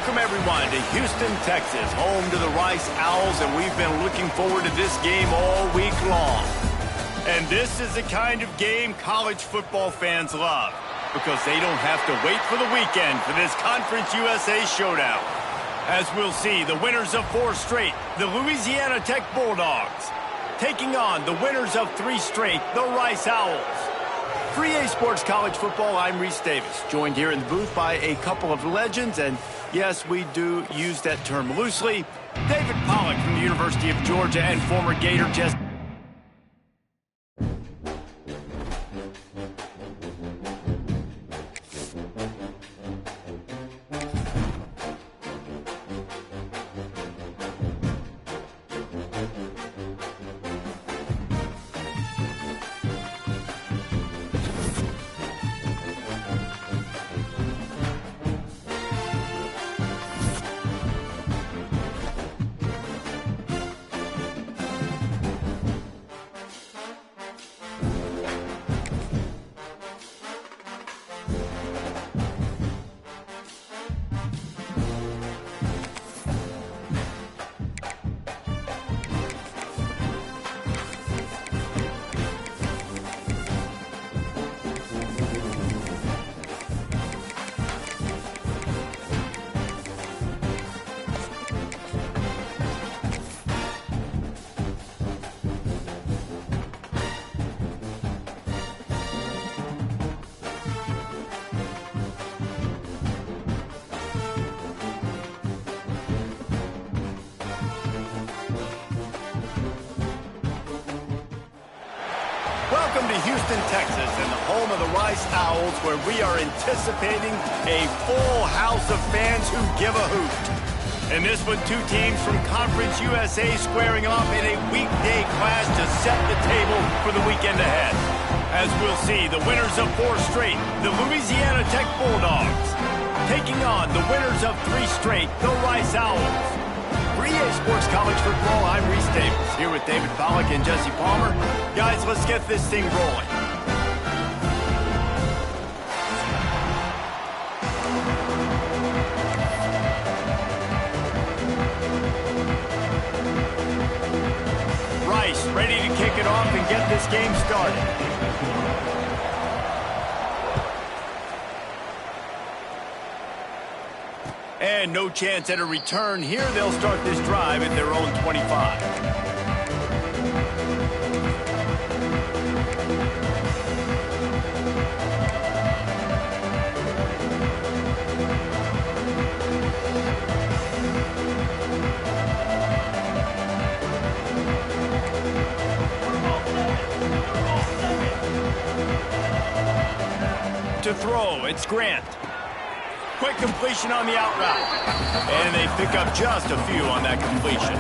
Welcome, everyone, to Houston, Texas, home to the Rice Owls, and we've been looking forward to this game all week long. And this is the kind of game college football fans love, because they don't have to wait for the weekend for this Conference USA showdown. As we'll see, the winners of 4 straight, the Louisiana Tech Bulldogs, taking on the winners of 3 straight, the Rice Owls. For EA Sports College Football, I'm Reese Davis, joined here in the booth by a couple of legends, and yes, we do use that term loosely. David Pollack from the University of Georgia and former Gator Jesse. Welcome to Houston, Texas, and the home of the Rice Owls, where we are anticipating a full house of fans who give a hoot. And this one, 2 teams from Conference USA squaring off in a weekday clash to set the table for the weekend ahead. As we'll see, the winners of 4 straight, the Louisiana Tech Bulldogs, taking on the winners of 3 straight, the Rice Owls. For EA Sports College Football, I'm Reese Davis, here with David Pollack and Jesse Palmer. Guys, let's get this thing rolling. Rice ready to kick it off and get this game started. And no chance at a return here. They'll start this drive at their own 25. To throw, it's Grant. Quick completion on the out route. And they pick up just a few on that completion.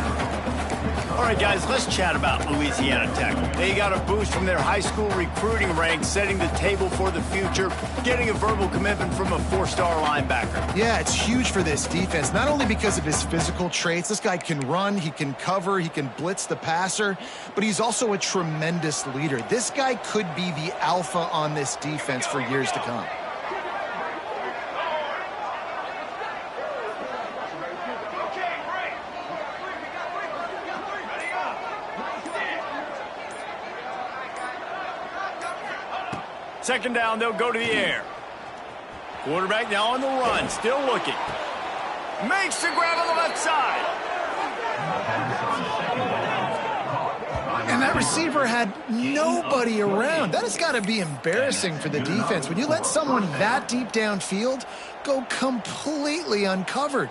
All right, guys, let's chat about Louisiana Tech. They got a boost from their high school recruiting ranks, setting the table for the future, getting a verbal commitment from a 4-star linebacker. Yeah, it's huge for this defense, not only because of his physical traits. This guy can run, he can cover, he can blitz the passer, but he's also a tremendous leader. This guy could be the alpha on this defense for years to come. Second down, they'll go to the air. Quarterback now on the run, still looking. Makes the grab on the left side. And that receiver had nobody around. That has got to be embarrassing for the defense. When you let someone that deep downfield go completely uncovered.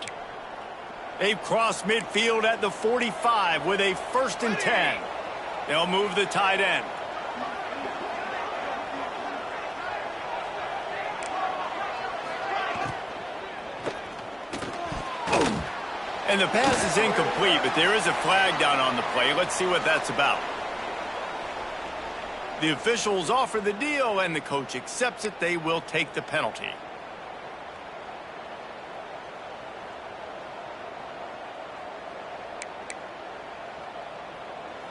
They've crossed midfield at the 45 with a 1st and 10. They'll move the tight end. And the pass is incomplete, but there is a flag down on the play. Let's see what that's about. The officials offer the deal, and the coach accepts it. They will take the penalty.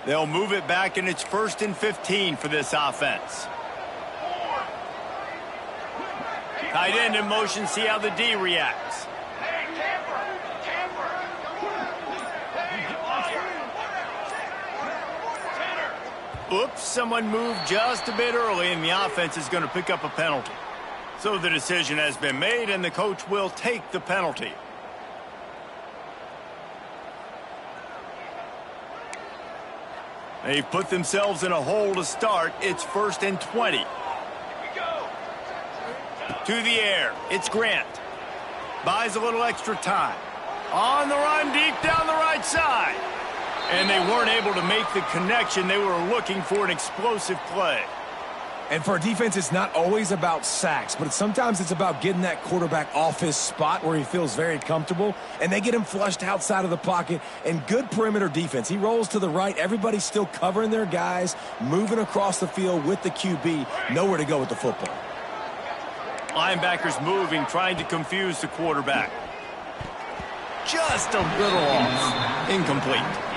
They'll move it back, and it's 1st and 15 for this offense. Tight end in motion, see how the D reacts. Oops, someone moved just a bit early, and the offense is going to pick up a penalty. So the decision has been made, and the coach will take the penalty. They've put themselves in a hole to start. It's 1st and 20. Here we go. To the air. It's Grant. Buys a little extra time. On the run, deep down the right side. And they weren't able to make the connection. They were looking for an explosive play. And for a defense, it's not always about sacks, but sometimes it's about getting that quarterback off his spot where he feels very comfortable, and they get him flushed outside of the pocket. And good perimeter defense. He rolls to the right. Everybody's still covering their guys, moving across the field with the QB. Nowhere to go with the football. Linebackers moving, trying to confuse the quarterback. Just a little off. Incomplete.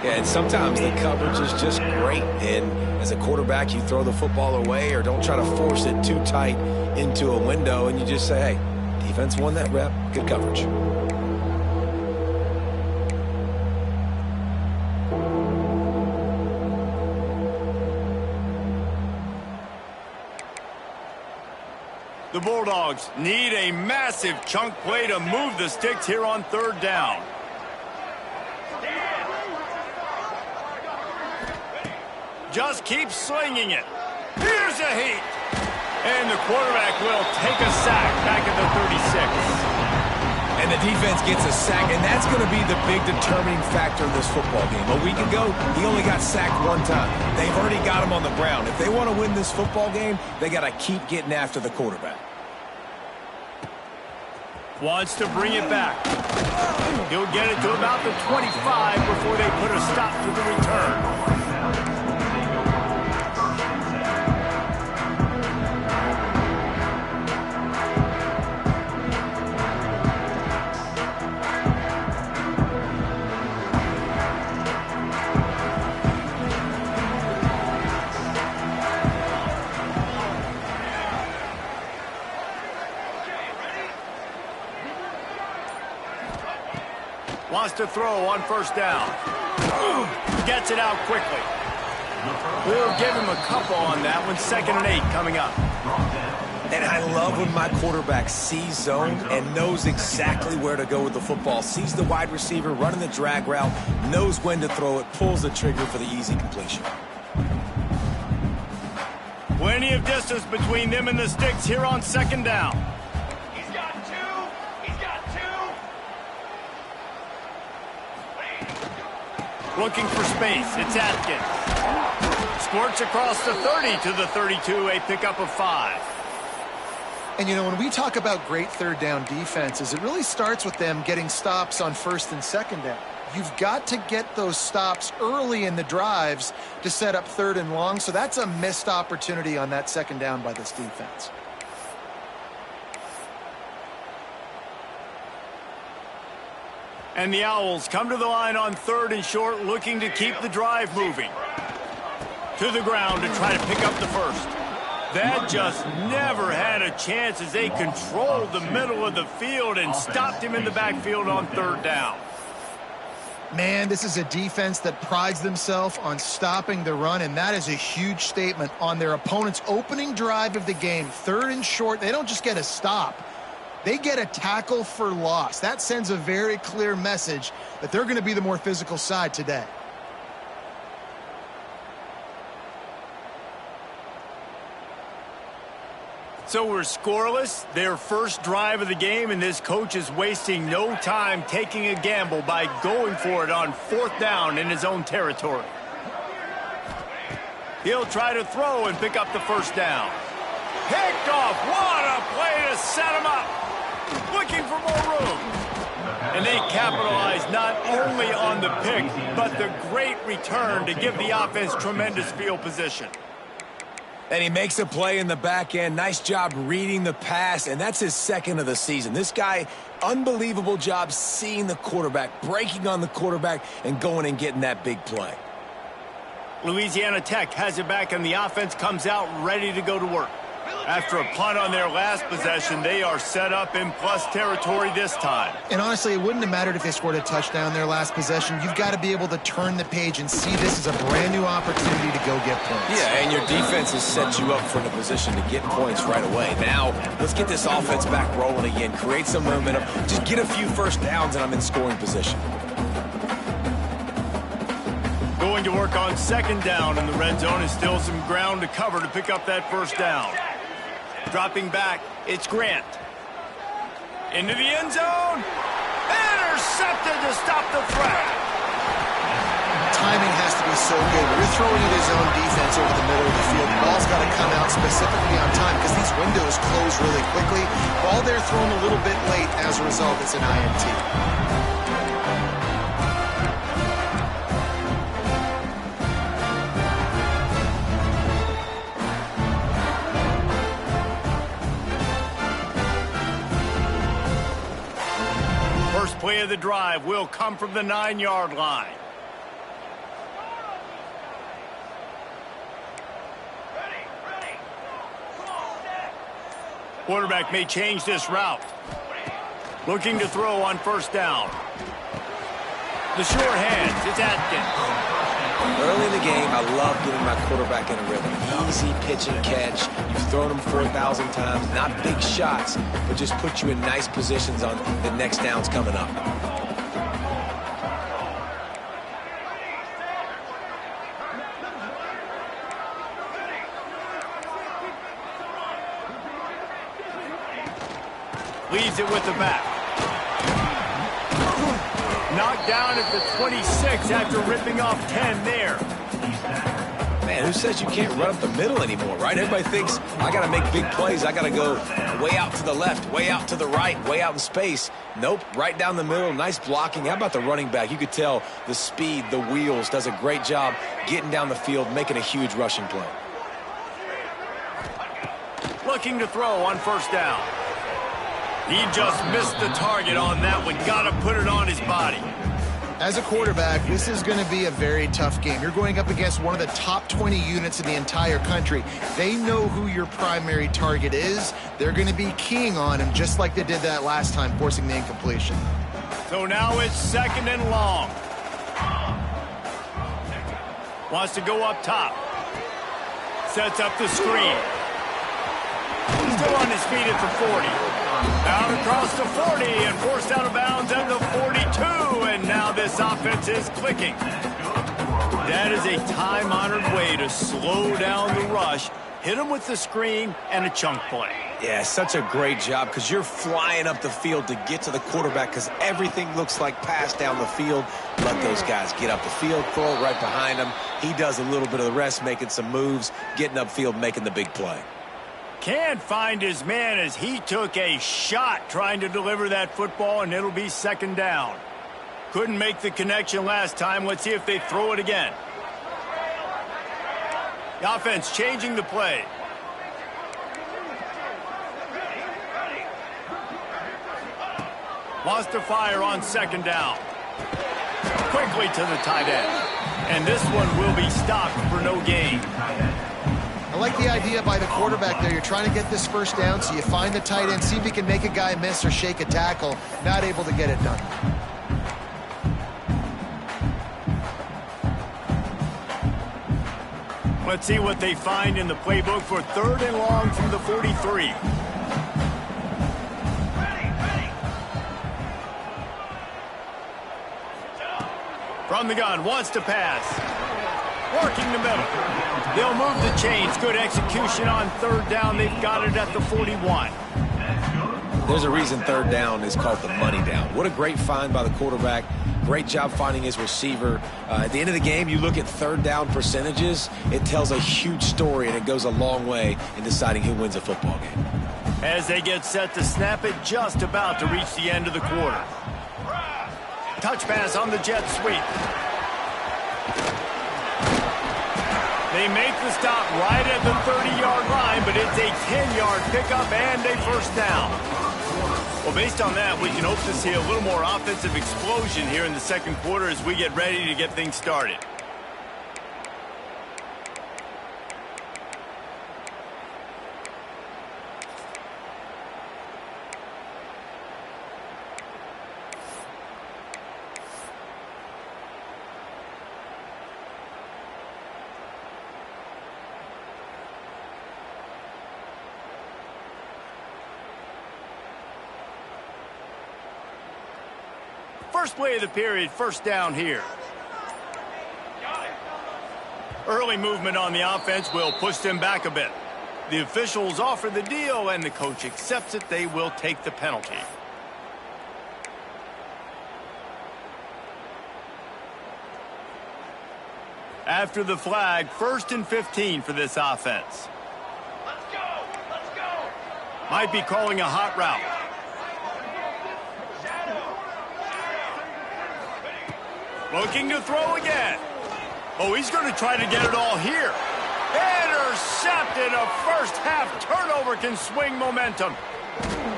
Yeah, and sometimes the coverage is just great. And as a quarterback, you throw the football away or don't try to force it too tight into a window, and you just say, hey, defense won that rep. Good coverage. The Bulldogs need a massive chunk play to move the sticks here on 3rd down. Just keep slinging it. Here's a heat. And the quarterback will take a sack back at the 36. And the defense gets a sack, and that's going to be the big determining factor in this football game. A week ago, he only got sacked 1 time. They've already got him on the ground. If they want to win this football game, they got to keep getting after the quarterback. Wants to bring it back. He'll get it to about the 25 before they put a stop to the return. Wants to throw on 1st down. Gets it out quickly. We'll give him a couple on that one. 2nd and 8 coming up. And I love when my quarterback sees zone and knows exactly where to go with the football. Sees the wide receiver running the drag route, knows when to throw it, pulls the trigger for the easy completion. Plenty of distance between them and the sticks here on 2nd down. Looking for space. It's Atkins. Squirts across the 30 to the 32, a pickup of 5. And, you know, when we talk about great 3rd down defenses, it really starts with them getting stops on 1st and 2nd down. You've got to get those stops early in the drives to set up 3rd and long, so that's a missed opportunity on that 2nd down by this defense. And the Owls come to the line on 3rd and short, looking to keep the drive moving. To the ground to try to pick up the 1st. That just never had a chance as they controlled the middle of the field and stopped him in the backfield on 3rd down. Man, this is a defense that prides themselves on stopping the run, and that is a huge statement on their opponent's opening drive of the game. 3rd and short, they don't just get a stop. They get a tackle for loss. That sends a very clear message that they're going to be the more physical side today. So we're scoreless, their first drive of the game, and this coach is wasting no time taking a gamble by going for it on 4th down in his own territory. He'll try to throw and pick up the 1st down. Picked off. What a play to set him up. Looking for more room. And they capitalize not only on the pick, but the great return to give the offense tremendous field position. And he makes a play in the back end. Nice job reading the pass, and that's his 2nd of the season. This guy, unbelievable job seeing the quarterback, breaking on the quarterback, and going and getting that big play. Louisiana Tech has it back, and the offense comes out ready to go to work. After a punt on their last possession, they are set up in plus territory this time. And honestly, it wouldn't have mattered if they scored a touchdown their last possession. You've got to be able to turn the page and see this as a brand new opportunity to go get points. Yeah, and your defense has set you up for the position to get points right away. Now, let's get this offense back rolling again, create some momentum, just get a few first downs, and I'm in scoring position. Going to work on second down in the red zone, and still some ground to cover to pick up that first down. Dropping back, it's Grant. Into the end zone. Intercepted to stop the threat. Timing has to be so good. When you're throwing at his own defense over the middle of the field, the ball's got to come out specifically on time because these windows close really quickly. Ball there thrown a little bit late. As a result, it's an INT. First play of the drive will come from the 9-yard line. Quarterback may change this route. Looking to throw on first down. The short hands, it's Atkins. Early in the game, I love getting my quarterback in a rhythm. Easy pitch and catch. You've thrown them 4,000 times. Not big shots, but just put you in nice positions on the next downs coming up. Leads it with the back. Knocked down at the 26 after ripping off 10 there. Man, who says you can't run up the middle anymore, right? Everybody thinks, I got to make big plays. I got to go way out to the left, way out to the right, way out in space. Nope, right down the middle, nice blocking. How about the running back? You could tell the speed, the wheels, does a great job getting down the field, making a huge rushing play. Looking to throw on first down. He just missed the target on that one. Got to put it on his body. As a quarterback, this is going to be a very tough game. You're going up against one of the top 20 units in the entire country. They know who your primary target is. They're going to be keying on him just like they did that last time, forcing the incompletion. So now it's second and long. Wants to go up top. Sets up the screen. Still on his feet at the 40. Out across the 40 and forced out of bounds at the 42. And now this offense is clicking. That is a time-honored way to slow down the rush, hit him with the screen, and a chunk play. Yeah, such a great job because you're flying up the field to get to the quarterback because everything looks like pass down the field. Let those guys get up the field, throw it right behind him. He does a little bit of the rest, making some moves, getting upfield, making the big play. Can't find his man as he took a shot trying to deliver that football, and it'll be second down. Couldn't make the connection last time. Let's see if they throw it again. The offense changing the play. Wants to fire on second down. Quickly to the tight end. And this one will be stopped for no gain. I like the idea by the quarterback there. You're trying to get this first down, so you find the tight end, see if he can make a guy miss or shake a tackle. Not able to get it done. Let's see what they find in the playbook for third and long from the 43. From the gun, wants to pass. Working the middle. They'll move the chains. Good execution on third down. They've got it at the 41. There's a reason third down is called the money down. What a great find by the quarterback. Great job finding his receiver. At the end of the game, you look at third down percentages. It tells a huge story, and it goes a long way in deciding who wins a football game. As they get set to snap it, just about to reach the end of the quarter. Touch pass on the jet sweep. They make the stop right at the 30-yard line, but it's a 10-yard pickup and a first down. Well, based on that, we can hope to see a little more offensive explosion here in the second quarter as we get ready to get things started. First play of the period, first down here. Early movement on the offense will push them back a bit. The officials offer the deal, and the coach accepts it. They will take the penalty. After the flag, 1st and 15 for this offense. Let's go! Let's go! Might be calling a hot route. Looking to throw again. Oh, he's going to try to get it all here. Intercepted. A first-half turnover can swing momentum.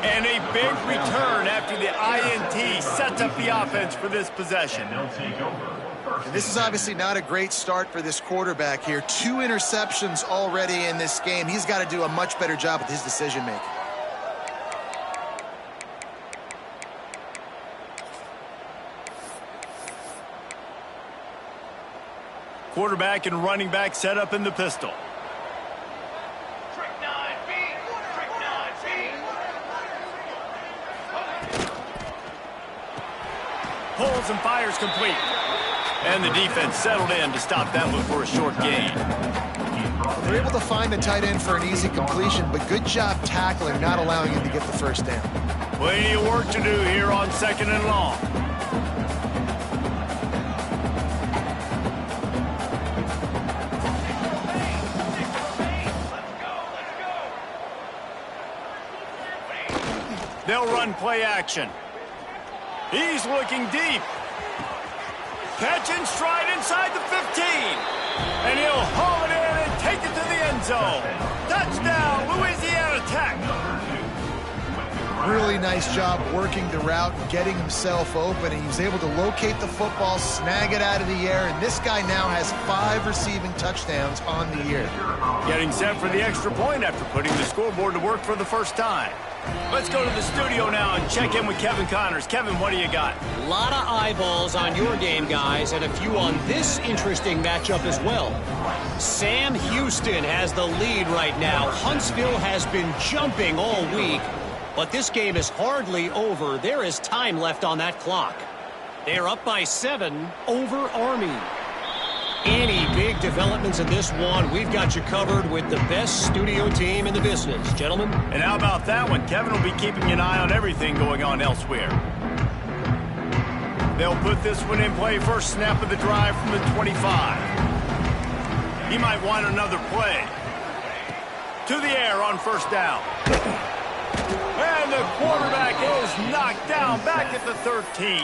And a big return after the INT sets up the offense for this possession. And this is obviously not a great start for this quarterback here. 2 interceptions already in this game. He's got to do a much better job with his decision-making. Quarterback and running back set up in the pistol. Trick 9B! Trick 9B! Pulls and fires complete. And the defense settled in to stop that one for a short gain. They're able to find the tight end for an easy completion, but good job tackling, not allowing him to get the first down. Plenty of work to do here on 2nd and long. They'll run play action. He's looking deep. Catch and stride inside the 15. And he'll haul it in and take it to the end zone. Touchdown, Louisiana Tech. Really nice job working the route, getting himself open, and he was able to locate the football, snag it out of the air, and this guy now has 5 receiving touchdowns on the year. Getting set for the extra point after putting the scoreboard to work for the first time. Let's go to the studio now and check in with Kevin Connors. Kevin, what do you got? A lot of eyeballs on your game, guys, and a few on this interesting matchup as well. Sam Houston has the lead right now. Huntsville has been jumping all week, but this game is hardly over. There is time left on that clock. They're up by 7 over Army. Any big developments in this one, we've got you covered with the best studio team in the business, gentlemen. And how about that one? Kevin will be keeping an eye on everything going on elsewhere. They'll put this one in play. First snap of the drive from the 25. He might want another play. To the air on first down. And the quarterback is knocked down back at the 13.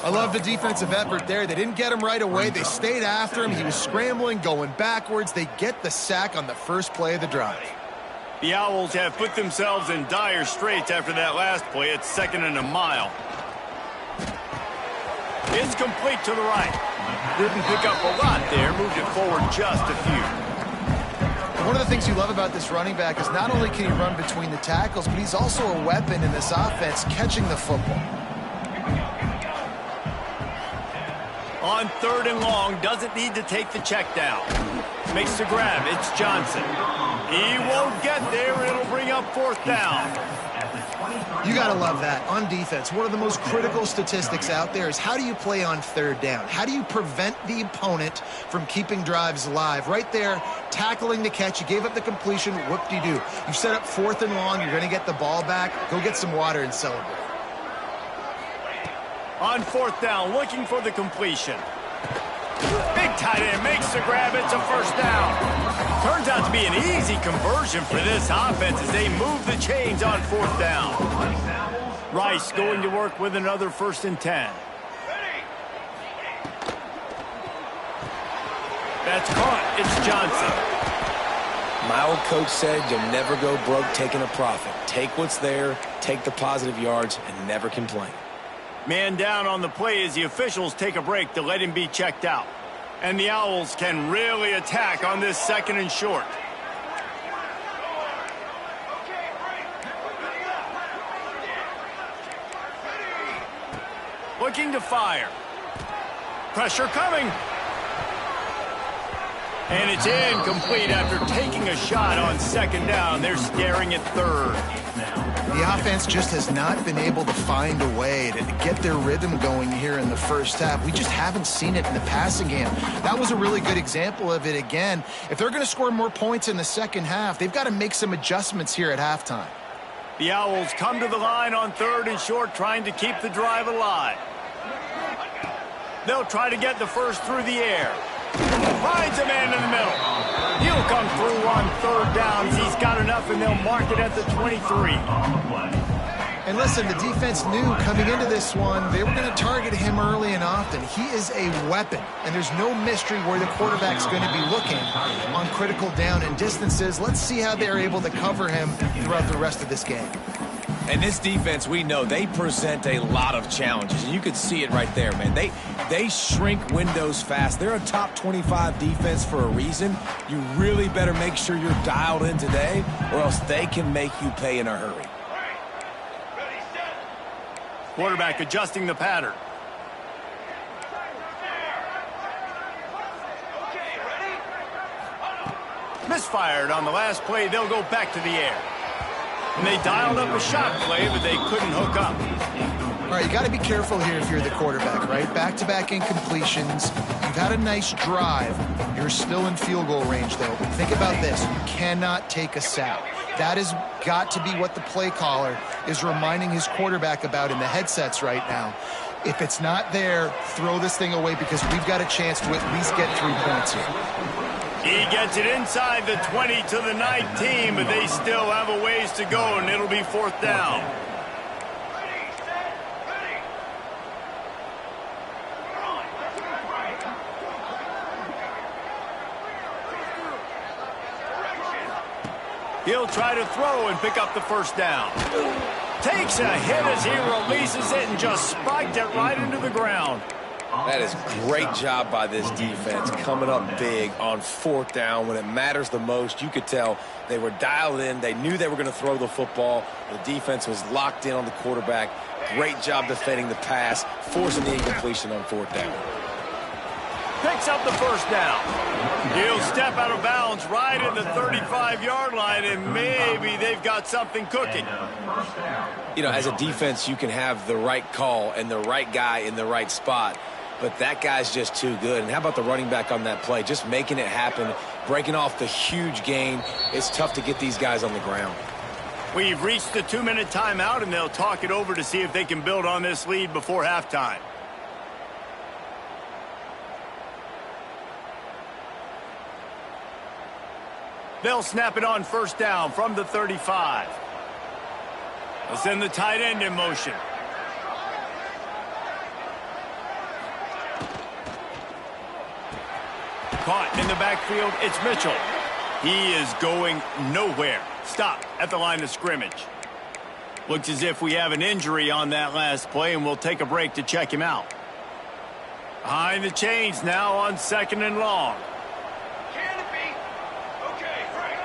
I love the defensive effort there. They didn't get him right away. They stayed after him. He was scrambling, going backwards. They get the sack on the first play of the drive. The Owls have put themselves in dire straits after that last play. It's 2nd and a mile. It's complete to the right. Didn't pick up a lot there. Moved it forward just a few. One of the things you love about this running back is not only can he run between the tackles, but he's also a weapon in this offense catching the football. On 3rd and long, doesn't need to take the check down. Makes the grab. It's Johnson. He won't get there. It'll bring up 4th down. You got to love that. On defense, one of the most critical statistics out there is how do you play on 3rd down? How do you prevent the opponent from keeping drives alive? Right there, tackling the catch. You gave up the completion. Whoop-de-doo. You set up 4th and long. You're going to get the ball back. Go get some water and celebrate. On 4th down, looking for the completion. Big tight end makes the grab. It's a first down. Turns out to be an easy conversion for this offense as they move the chains on 4th down. Rice going to work with another 1st and 10. That's caught. It's Johnson. My old coach said you'll never go broke taking a profit. Take what's there, take the positive yards, and never complain. Man down on the play as the officials take a break to let him be checked out. And the Owls can really attack on this 2nd and short. Looking to fire. Pressure coming. And it's incomplete after taking a shot on 2nd down. They're staring at 3rd. The offense just has not been able to find a way to get their rhythm going here in the first half. We just haven't seen it in the passing game. That was a really good example of it again. If they're going to score more points in the second half, they've got to make some adjustments here at halftime. The Owls come to the line on 3rd and short, trying to keep the drive alive. They'll try to get the first through the air. Finds a man in the middle. He'll come through on 3rd downs. He's got enough, and they'll mark it at the 23. And listen, the defense knew coming into this one, they were going to target him early and often. He is a weapon, and there's no mystery where the quarterback's going to be looking on critical down and distances. Let's see how they're able to cover him throughout the rest of this game. And this defense, we know, they present a lot of challenges. And you can see it right there, man. They shrink windows fast. They're a top 25 defense for a reason. You really better make sure you're dialed in today, or else they can make you pay in a hurry. Quarterback adjusting the pattern. Misfired on the last play. They'll go back to the air. And they dialed up a shot play, but they couldn't hook up. All right, you got to be careful here if you're the quarterback, right? Back-to-back incompletions. You've had a nice drive. You're still in field goal range, though. Think about this. You cannot take a sack. That has got to be what the play caller is reminding his quarterback about in the headsets right now. If it's not there, throw this thing away because we've got a chance to at least get 3 points here. He gets it inside the 20 to the 19, but they still have a ways to go, and it'll be 4th down. He'll try to throw and pick up the first down. Takes a hit as he releases it and just spiked it right into the ground. That is great job by this defense, coming up big on 4th down when it matters the most. You could tell they were dialed in. They knew they were going to throw the football. The defense was locked in on the quarterback. Great job defending the pass, forcing the incompletion on 4th down. Picks up the first down. He'll step out of bounds right at the 35-yard line, and maybe they've got something cooking. You know, as a defense, you can have the right call and the right guy in the right spot, but that guy's just too good. And how about the running back on that play? Just making it happen, breaking off the huge gain. It's tough to get these guys on the ground. We've reached the 2-minute timeout, and they'll talk it over to see if they can build on this lead before halftime. They'll snap it on 1st down from the 35. They'll send the tight end in motion. Caught in the backfield, it's Mitchell. He is going nowhere. Stop at the line of scrimmage. Looks as if we have an injury on that last play, and we'll take a break to check him out. Behind the chains now on 2nd and long. Can it be? Okay, Frank.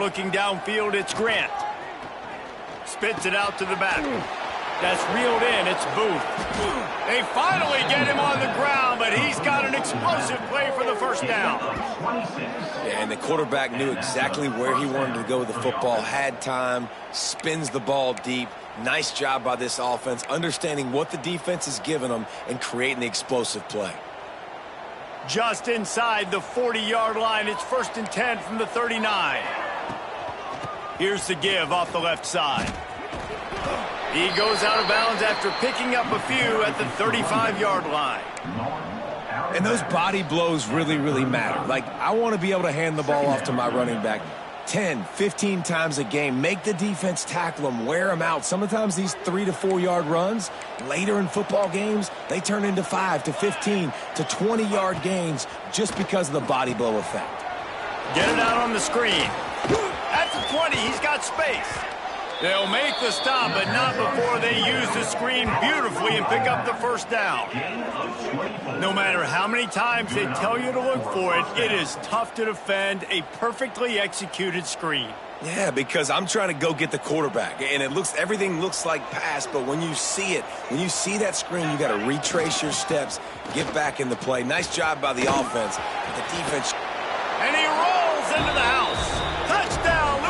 Looking downfield, it's Grant. Spits it out to the back. That's reeled in. It's Booth. They finally get him on the ground, but he's got an explosive play for the first down. Yeah, and the quarterback knew exactly where he wanted to go with the football, had time, spins the ball deep. Nice job by this offense, understanding what the defense is giving them and creating the explosive play. Just inside the 40-yard line, it's 1st and 10 from the 39. Here's the give off the left side. He goes out of bounds after picking up a few at the 35-yard line. And those body blows really, really matter. Like, I want to be able to hand the ball off to my running back 10, 15 times a game. Make the defense tackle them, wear them out. Sometimes these 3 to 4 yard runs, later in football games, they turn into 5 to 15 to 20-yard gains just because of the body blow effect. Get it out on the screen. At the 20, he's got space. They'll make the stop, but not before they use the screen beautifully and pick up the first down. No matter how many times they tell you to look for it, it is tough to defend a perfectly executed screen. Yeah, because I'm trying to go get the quarterback, and everything looks like pass, but when you see it, when you see that screen, you got to retrace your steps, get back in the play. Nice job by the offense, but the defense. And he rolls into the house. Touchdown,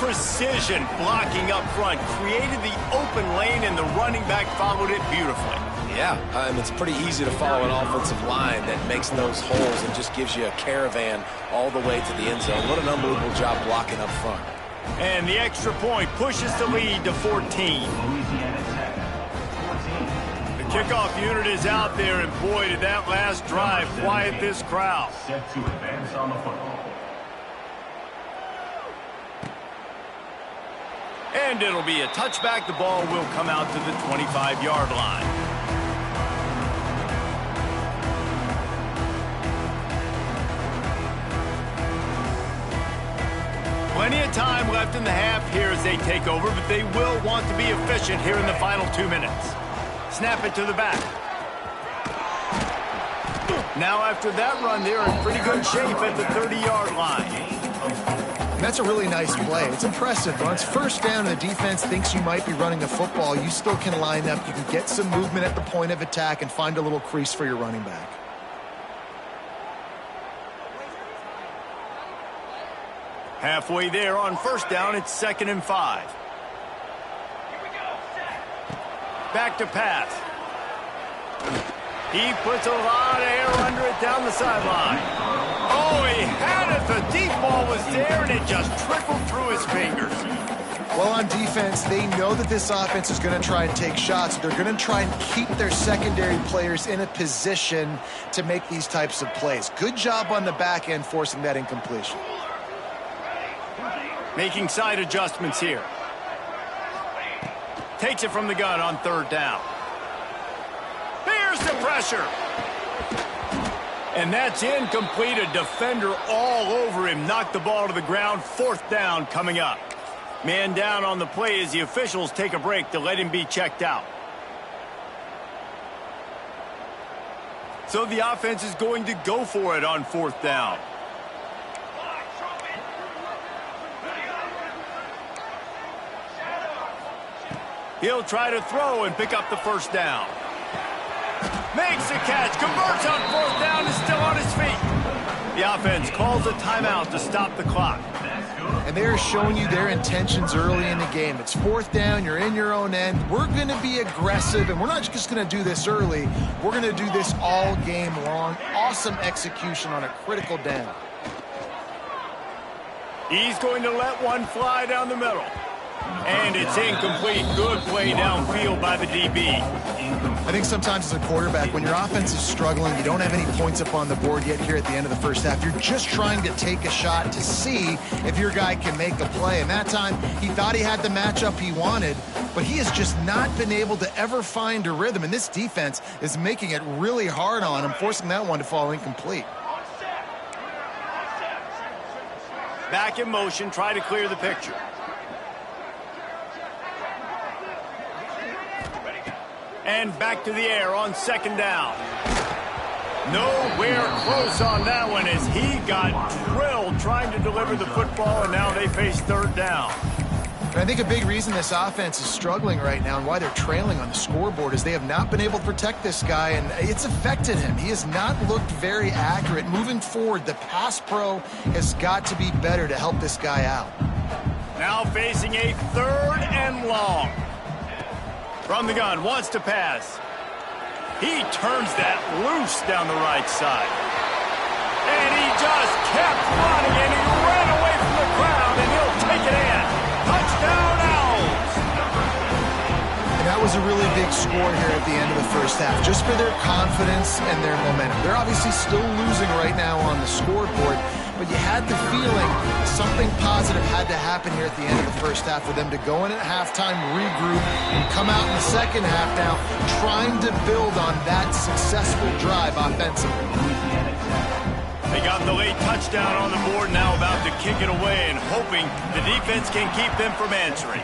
precision blocking up front, created the open lane, and the running back followed it beautifully. Yeah, and it's pretty easy to follow an offensive line that makes those holes and just gives you a caravan all the way to the end zone. What an unbelievable job blocking up front. And the extra point pushes the lead to 14. The kickoff unit is out there, and boy, did that last drive quiet this crowd. Set to advance on the football. And it'll be a touchback. The ball will come out to the 25-yard line. Plenty of time left in the half here as they take over, but they will want to be efficient here in the final 2 minutes. Snap it to the back. Now after that run, they're in pretty good shape at the 30-yard line. That's a really nice play. It's impressive. Once first down and the defense thinks you might be running a football, you still can line up. You can get some movement at the point of attack and find a little crease for your running back. Halfway there on first down, it's 2nd and 5. Back to pass. He puts a lot of air under it down the sideline. Oh, he had it. The deep ball was there, and it just trickled through his fingers. Well, on defense, they know that this offense is going to try and take shots. They're going to try and keep their secondary players in a position to make these types of plays. Good job on the back end forcing that incompletion. Making side adjustments here. Takes it from the gun on 3rd down. Here's the pressure. And that's incomplete. A defender all over him. Knocked the ball to the ground. 4th down coming up. Man down on the play as the officials take a break to let him be checked out. So the offense is going to go for it on 4th down. He'll try to throw and pick up the 1st down. Makes the catch, converts on 4th down, is still on his feet. The offense calls a timeout to stop the clock. And they're showing you their intentions early in the game. It's 4th down, you're in your own end. We're going to be aggressive, and we're not just going to do this early. We're going to do this all game long. Awesome execution on a critical down. He's going to let one fly down the middle. And it's incomplete. Good play downfield by the DB. I think sometimes as a quarterback, when your offense is struggling, you don't have any points up on the board yet here at the end of the first half. You're just trying to take a shot to see if your guy can make a play. And that time, he thought he had the matchup he wanted, but he has just not been able to ever find a rhythm. And this defense is making it really hard on him, forcing that one to fall incomplete. Back in motion, try to clear the picture. And back to the air on 2nd down. Nowhere close on that one as he got drilled trying to deliver the football, and now they face 3rd down. And I think a big reason this offense is struggling right now and why they're trailing on the scoreboard is they have not been able to protect this guy, and it's affected him. He has not looked very accurate. Moving forward, the pass pro has got to be better to help this guy out. Now facing a 3rd and long. From the gun, wants to pass. He turns that loose down the right side. And he just kept running, and he ran away from the crowd, and he'll take it in. Touchdown, Owls! And that was a really big score here at the end of the first half, just for their confidence and their momentum. They're obviously still losing right now on the scoreboard, but you had the feeling something positive had to happen here at the end of the first half for them to go in at halftime, regroup, and come out in the second half now trying to build on that successful drive offensively. They got the late touchdown on the board, now about to kick it away and hoping the defense can keep them from answering.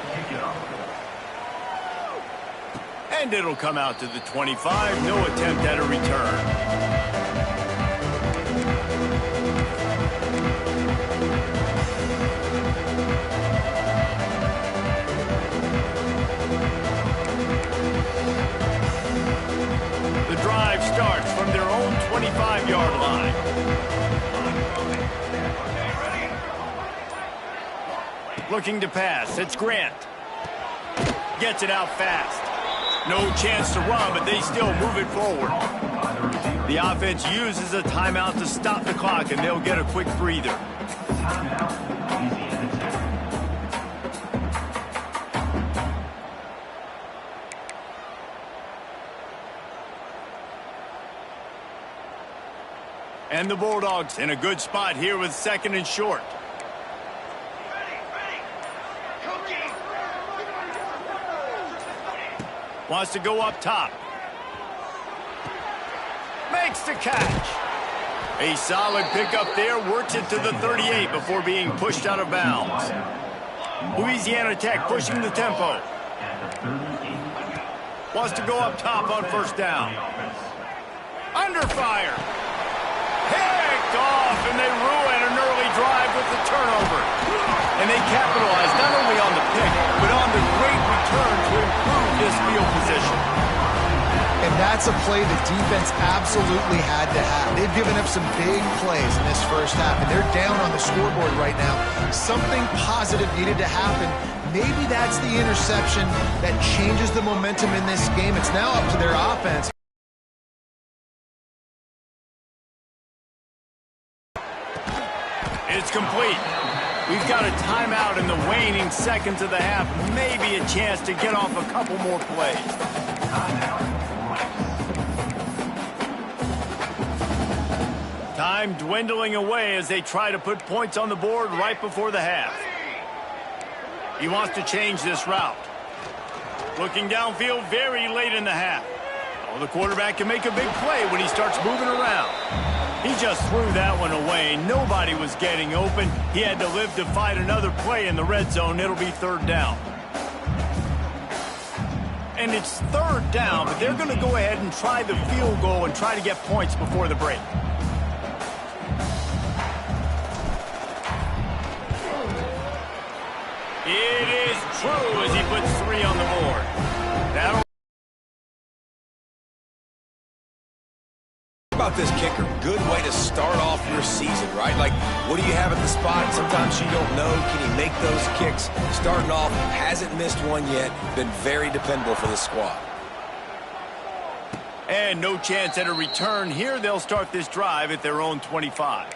And it'll come out to the 25, no attempt at a return. Starts from their own 25-yard line. Looking to pass. It's Grant. Gets it out fast. No chance to run, but they still move it forward. The offense uses a timeout to stop the clock, and they'll get a quick breather. And the Bulldogs in a good spot here with 2nd and short. Wants to go up top. Makes the catch. A solid pickup there. Works it to the 38 before being pushed out of bounds. Louisiana Tech pushing the tempo. Wants to go up top on 1st down. Under fire. Picked off, and they ruin an early drive with the turnover. And they capitalize not only on the pick, but on the great return to improve this field position. And that's a play the defense absolutely had to have. They've given up some big plays in this first half, and they're down on the scoreboard right now. Something positive needed to happen. Maybe that's the interception that changes the momentum in this game. It's now up to their offense. It's complete. We've got a timeout in the waning seconds of the half. Maybe a chance to get off a couple more plays. Time dwindling away as they try to put points on the board right before the half. He wants to change this route. Looking downfield very late in the half. Oh, the quarterback can make a big play when he starts moving around. He just threw that one away. Nobody was getting open. He had to live to fight another play in the red zone. It'll be 3rd down. And it's 3rd down, but they're going to go ahead and try the field goal and try to get points before the break. It is true as he puts 3 on the board. That'll About this kicker, good way to start off your season, right? Like, what do you have at the spot? Sometimes you don't know. Can he make those kicks? Starting off, hasn't missed one yet. Been very dependable for the squad. And no chance at a return here. They'll start this drive at their own 25.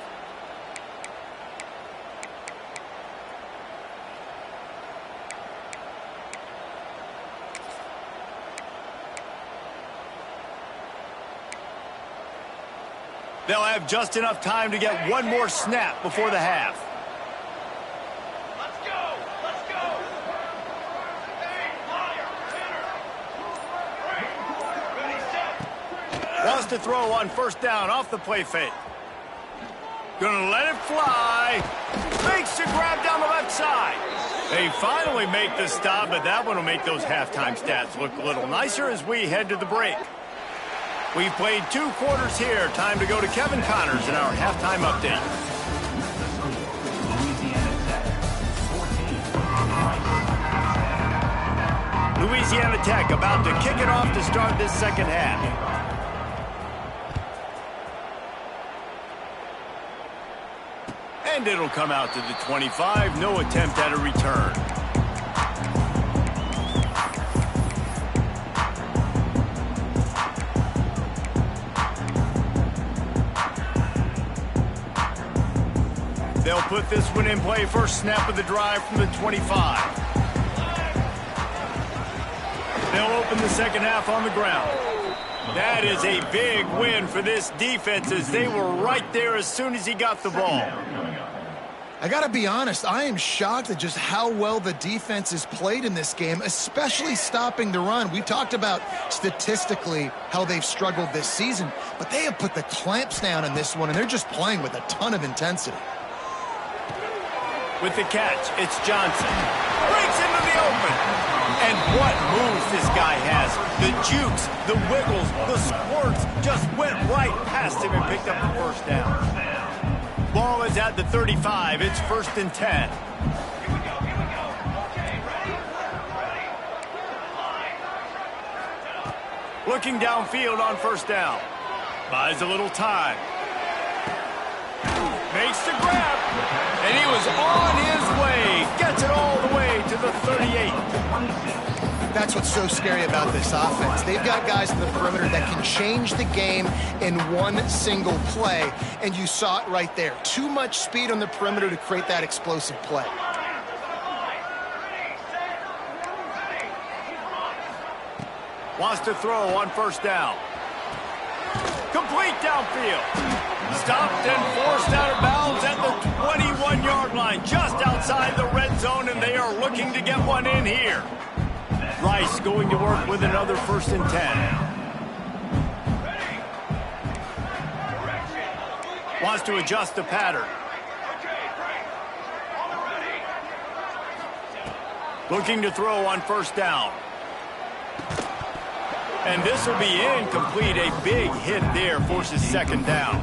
They'll have just enough time to get one more snap before the half. Let's go! Let's go! Hey, flyer, center! Ready, set! Wants to throw on 1st down off the play fake. Gonna let it fly. Makes the grab down the left side. They finally make the stop, but that one will make those halftime stats look a little nicer as we head to the break. We've played 2 quarters here. Time to go to Kevin Connors in our halftime update. Louisiana Tech about to kick it off to start this 2nd half. And it'll come out to the 25. No attempt at a return. They'll put this one in play. First snap of the drive from the 25. They'll open the 2nd half on the ground. That is a big win for this defense as they were right there as soon as he got the ball. I got to be honest, I am shocked at just how well the defense has played in this game, especially stopping the run. We talked about statistically how they've struggled this season, but they have put the clamps down in this one, and they're just playing with a ton of intensity. With the catch, it's Johnson. Breaks into the open. And what moves this guy has. The jukes, the wiggles, the squirts just went right past him and picked up the 1st down. Ball is at the 35. It's 1st and 10. Here we go. Okay, ready? Looking downfield on 1st down. Buys a little time. Makes the grab. And he was on his way. Gets it all number 38. That's what's so scary about this offense. They've got guys in the perimeter that can change the game in one single play, and you saw it right there. Too much speed on the perimeter to create that explosive play. Wants to throw on first down. Complete downfield. Stopped and forced out of bounds at the 21-yard line, just outside the red zone, and they are looking to get one in here. Rice going to work with another 1st and 10. Wants to adjust the pattern. Looking to throw on first down. And this will be incomplete. A big hit there forces 2nd down.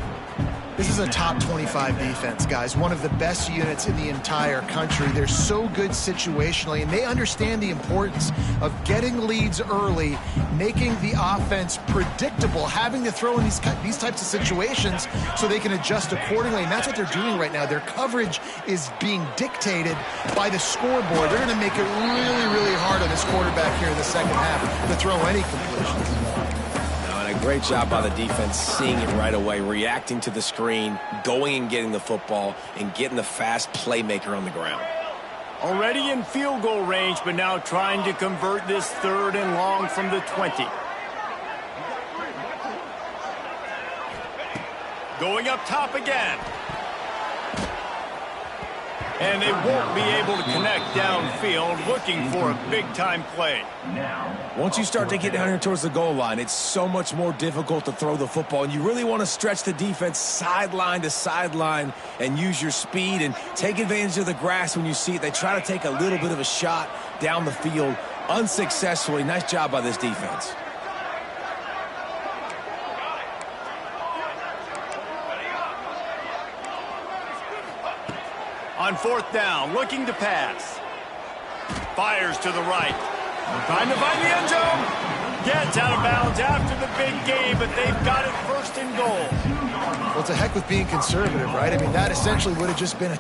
This is a top 25 defense, guys. One of the best units in the entire country. They're so good situationally, and they understand the importance of getting leads early, making the offense predictable, having to throw in these types of situations so they can adjust accordingly. And that's what they're doing right now. Their coverage is being dictated by the scoreboard. They're going to make it really, really hard on this quarterback here in the second half to throw any completions. A great job by the defense, seeing it right away, reacting to the screen, going and getting the football, and getting the fast playmaker on the ground. Already in field goal range, but now trying to convert this 3rd and long from the 20. Going up top again. And they won't be able to connect downfield, looking for a big-time play. Once you start to get down here towards the goal line, it's so much more difficult to throw the football, and you really want to stretch the defense sideline to sideline and use your speed and take advantage of the grass when you see it. They try to take a little bit of a shot down the field unsuccessfully. Nice job by this defense. On 4th down, looking to pass. Fires to the right. Trying to find the end zone. Gets out of bounds after the big gain, but they've got it 1st and goal. Well, to heck with being conservative, right? I mean, that essentially would have just been a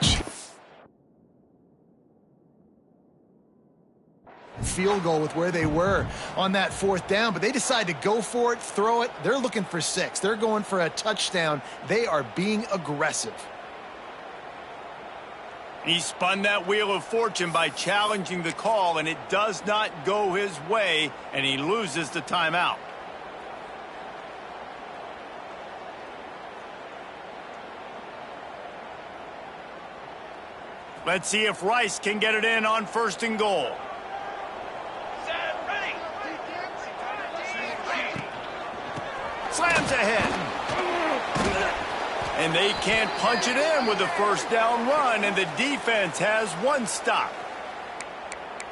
field goal with where they were on that 4th down, but they decide to go for it, throw it. They're looking for 6. They're going for a touchdown. They are being aggressive. He spun that wheel of fortune by challenging the call, and it does not go his way, and he loses the timeout. Let's see if Rice can get it in on 1st and goal. Set, ready. Slams ahead. And they can't punch it in with a 1st down run, and the defense has 1 stop.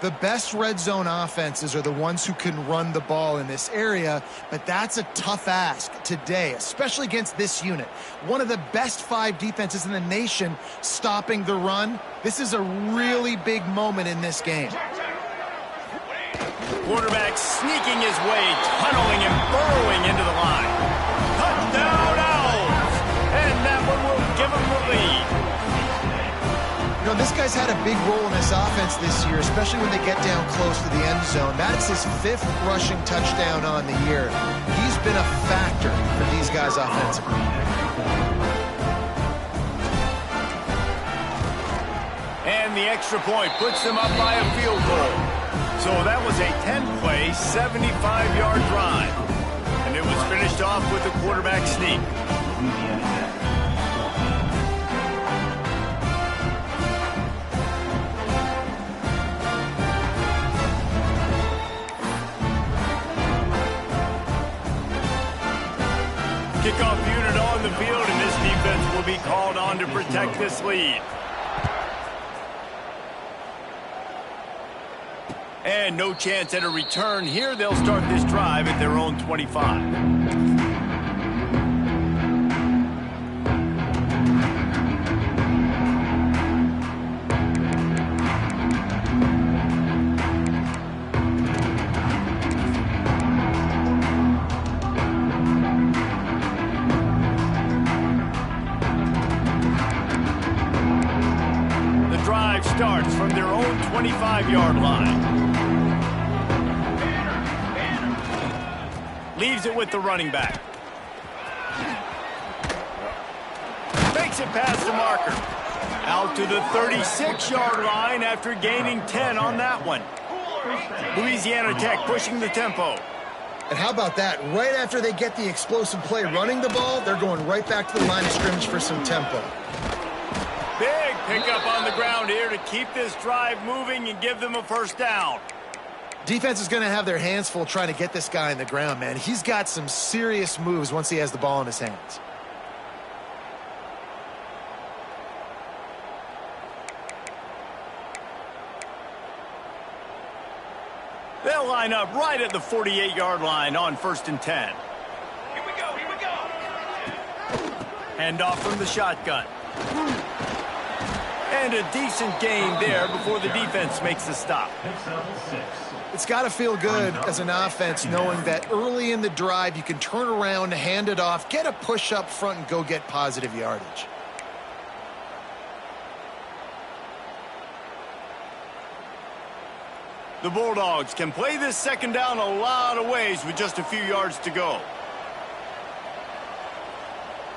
The best red zone offenses are the ones who can run the ball in this area, but that's a tough ask today, especially against this unit. One of the best 5 defenses in the nation stopping the run. This is a really big moment in this game. Quarterback sneaking his way, tunneling and burrowing into the line. Touchdown, Owls! And that one will give them the lead. You know, this guy's had a big role in this offense this year, especially when they get down close to the end zone. That's his 5th rushing touchdown on the year. He's been a factor for these guys offensively. And the extra point puts them up by a field goal. So that was a 10-play, 75-yard drive. And it was finished off with a quarterback sneak. Kickoff unit on the field, and this defense will be called on to protect this lead. And no chance at a return here. They'll start this drive at their own 25. starts from their own 25-yard line. Leaves it with the running back. Makes it past the marker. Out to the 36-yard line after gaining 10 on that one. Louisiana Tech pushing the tempo. And how about that? Right after they get the explosive play running the ball, they're going right back to the line of scrimmage for some tempo. Big pickup on the ground here to keep this drive moving and give them a first down. Defense is going to have their hands full trying to get this guy in the ground, man. He's got some serious moves once he has the ball in his hands. They'll line up right at the 48-yard line on 1st and 10. Here we go, here we go. Hand off from the shotgun. And a decent gain there before the defense makes the stop. It's got to feel good as an offense knowing that early in the drive you can turn around, hand it off, get a push up front, and go get positive yardage. The Bulldogs can play this second down a lot of ways with just a few yards to go.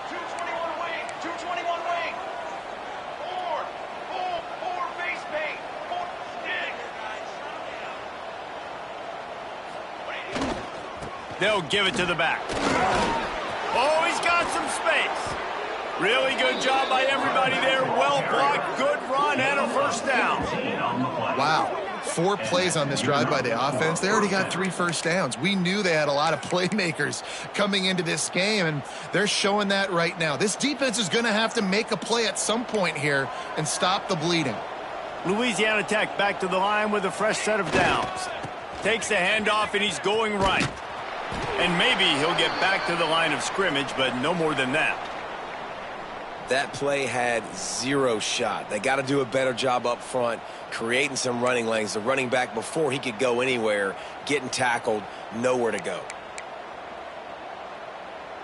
221 wing, 221 wing. Four base bait. Four stick. They'll give it to the back. Oh, he's got some space. Really good job by everybody there. Well blocked, good run, and a first down. Wow. 4 plays on this drive by the offense. They already got 3 first downs. We knew they had a lot of playmakers coming into this game, and they're showing that right now. This defense is going to have to make a play at some point here and stop the bleeding. Louisiana Tech back to the line with a fresh set of downs. Takes the handoff, and he's going right. And maybe he'll get back to the line of scrimmage, but no more than that. That play had 0 shot. They got to do a better job up front, creating some running lanes. The running back, before he could go anywhere, getting tackled, nowhere to go.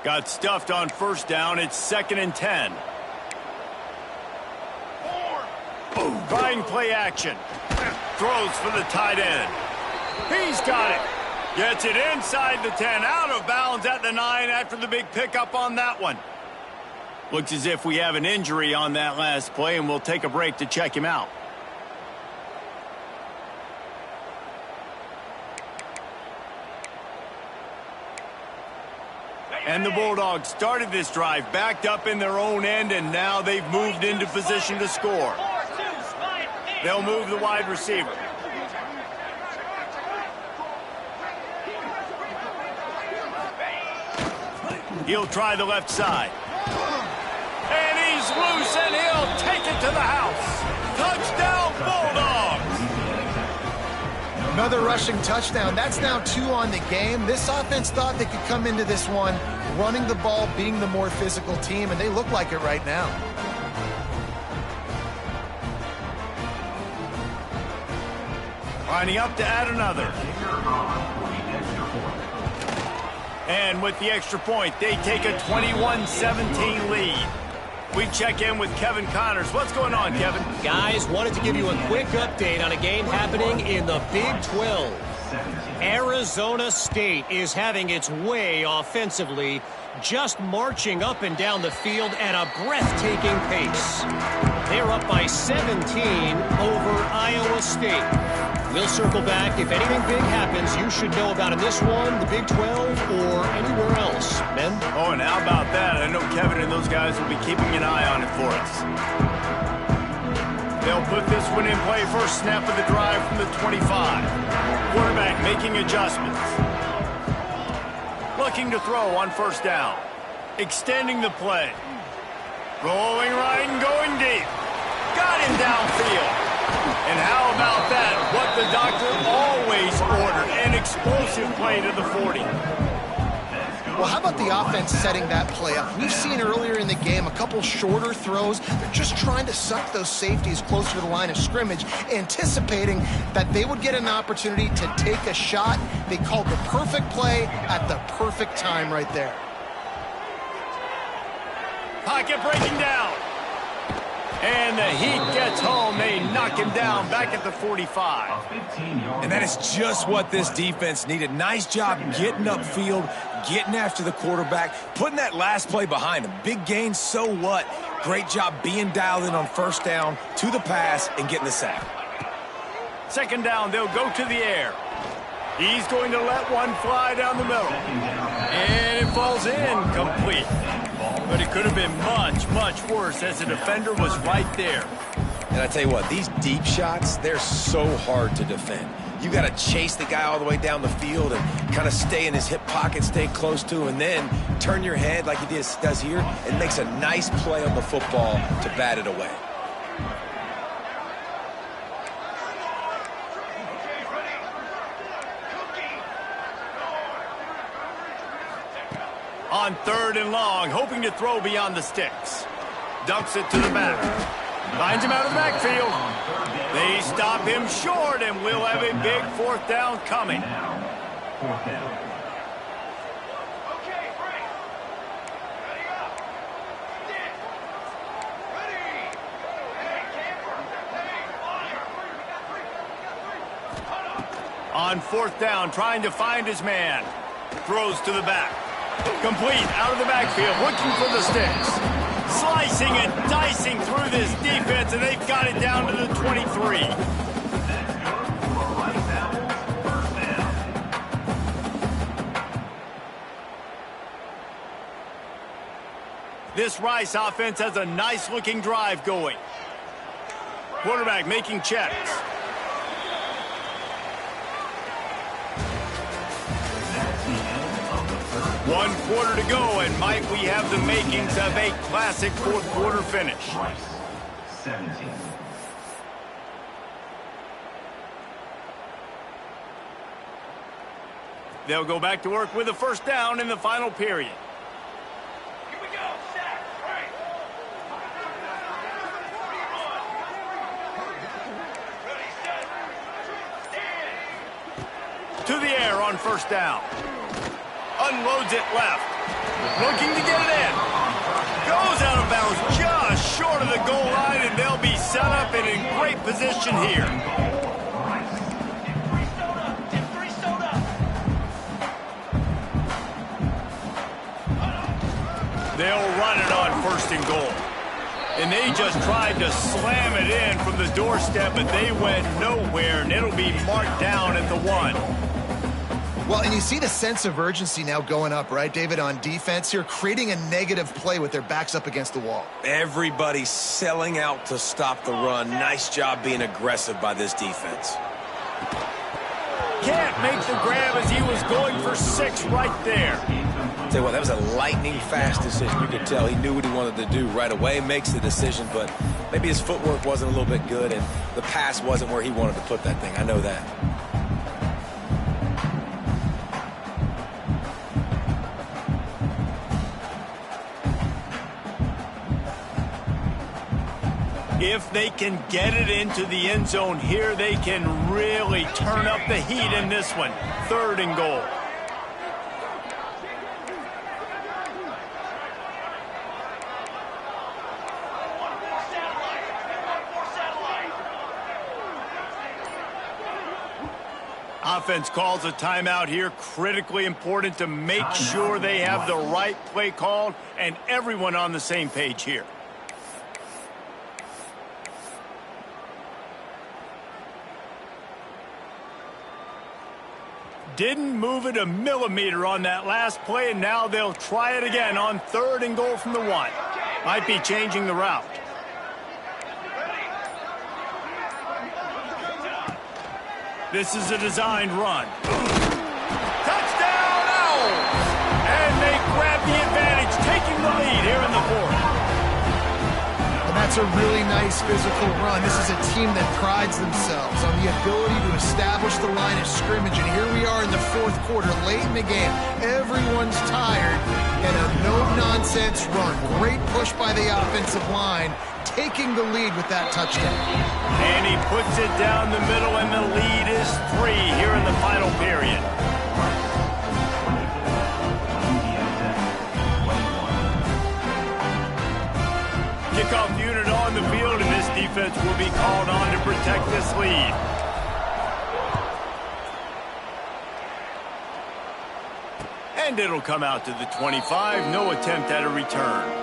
Got stuffed on first down. It's 2nd and 10. Trying play action. Throws for the tight end. He's got it. Gets it inside the 10. Out of bounds at the 9 after the big pickup on that one. Looks as if we have an injury on that last play, and we'll take a break to check him out. And the Bulldogs started this drive backed up in their own end, and now they've moved into position to score. They'll move the wide receiver. He'll try the left side. And he's loose, and he'll take it to the house. Touchdown, Bulldogs! Another rushing touchdown. That's now 2 on the game. This offense thought they could come into this one running the ball, being the more physical team, and they look like it right now. Lining up to add another. And with the extra point, they take a 21-17 lead. We check in with Kevin Connors. What's going on, Kevin? Guys, wanted to give you a quick update on a game happening in the Big 12. Arizona State is having its way offensively, just marching up and down the field at a breathtaking pace. They're up by 17 over Iowa State. We'll circle back. If anything big happens, you should know about in this one, the Big 12, or anywhere else. Men? Oh, and how about that? I know Kevin and those guys will be keeping an eye on it for us. They'll put this one in play. First snap of the drive from the 25. Quarterback making adjustments. Looking to throw on first down. Extending the play. Rolling right and going deep. Got him downfield. And how about that? What the doctor always ordered. An explosive play to the 40. Well, how about the offense setting that play up? We've seen earlier in the game a couple shorter throws. They're just trying to suck those safeties closer to the line of scrimmage, anticipating that they would get an opportunity to take a shot. They called the perfect play at the perfect time right there. Pocket breaking down. And the heat gets home. They knock him down back at the 45. And that is just what this defense needed. Nice job getting upfield, getting after the quarterback, putting that last play behind him. Big gain, so what? Great job being dialed in on first down, to the pass, and getting the sack. Second down, they'll go to the air. He's going to let one fly down the middle. And it falls in complete. But it could have been much, much worse as the defender was right there. And I tell you what, these deep shots, they're so hard to defend. You got to chase the guy all the way down the field and kind of stay in his hip pocket, stay close to him, and then turn your head like he does here and makes a nice play on the football to bat it away. On third and long, hoping to throw beyond the sticks. Dumps it to the back. Finds him out of the backfield. They stop him short, and we'll have a big fourth down coming. Fourth down. Okay, break. Ready up. Stick. Ready. Hey, camper. Hey, fire. On fourth down, trying to find his man. Throws to the back. Complete out of the backfield, looking for the sticks. Slicing and dicing through this defense, and they've got it down to the 23. This Rice offense has a nice-looking drive going. Quarterback making checks. One quarter to go, and might we have the makings of a classic fourth quarter finish. Rice, 17. They'll go back to work with a first down in the final period. Here we go. Sack. Right. Ready, set. Stand. To the air on first down. Unloads it left. Looking to get it in. Goes out of bounds just short of the goal line, and they'll be set up and in great position here. Tip three soda. They'll run it on first and goal. And they just tried to slam it in from the doorstep, but they went nowhere, and it'll be marked down at the 1. Well, and you see the sense of urgency now going up, right, David, on defense here, creating a negative play with their backs up against the wall. Everybody's selling out to stop the run. Nice job being aggressive by this defense. Can't make the grab as he was going for 6 right there. Tell you what, that was a lightning fast decision. You could tell he knew what he wanted to do right away, makes the decision, but maybe his footwork wasn't a little bit good and the pass wasn't where he wanted to put that thing. I know that. If they can get it into the end zone here, they can really turn up the heat in this one. Third and goal. Offense calls a timeout here. Critically important to make sure they have the right play called and everyone on the same page here. Didn't move it a millimeter on that last play, and now they'll try it again on third and goal from the 1. Might be changing the route. This is a designed run. Touchdown, Owls! And they grab the advantage, taking the lead here in the 4th. And that's a really nice physical run. This is a team that prides themselves on the ability to establish the line of scrimmage. And here we are in the 4th quarter, late in the game. Everyone's tired, and a no-nonsense run. Great push by the offensive line, taking the lead with that touchdown. And he puts it down the middle, and the lead is 3 here in the final period. Kickoff unit on the field, and this defense will be called on to protect this lead. And it'll come out to the 25. No attempt at a return.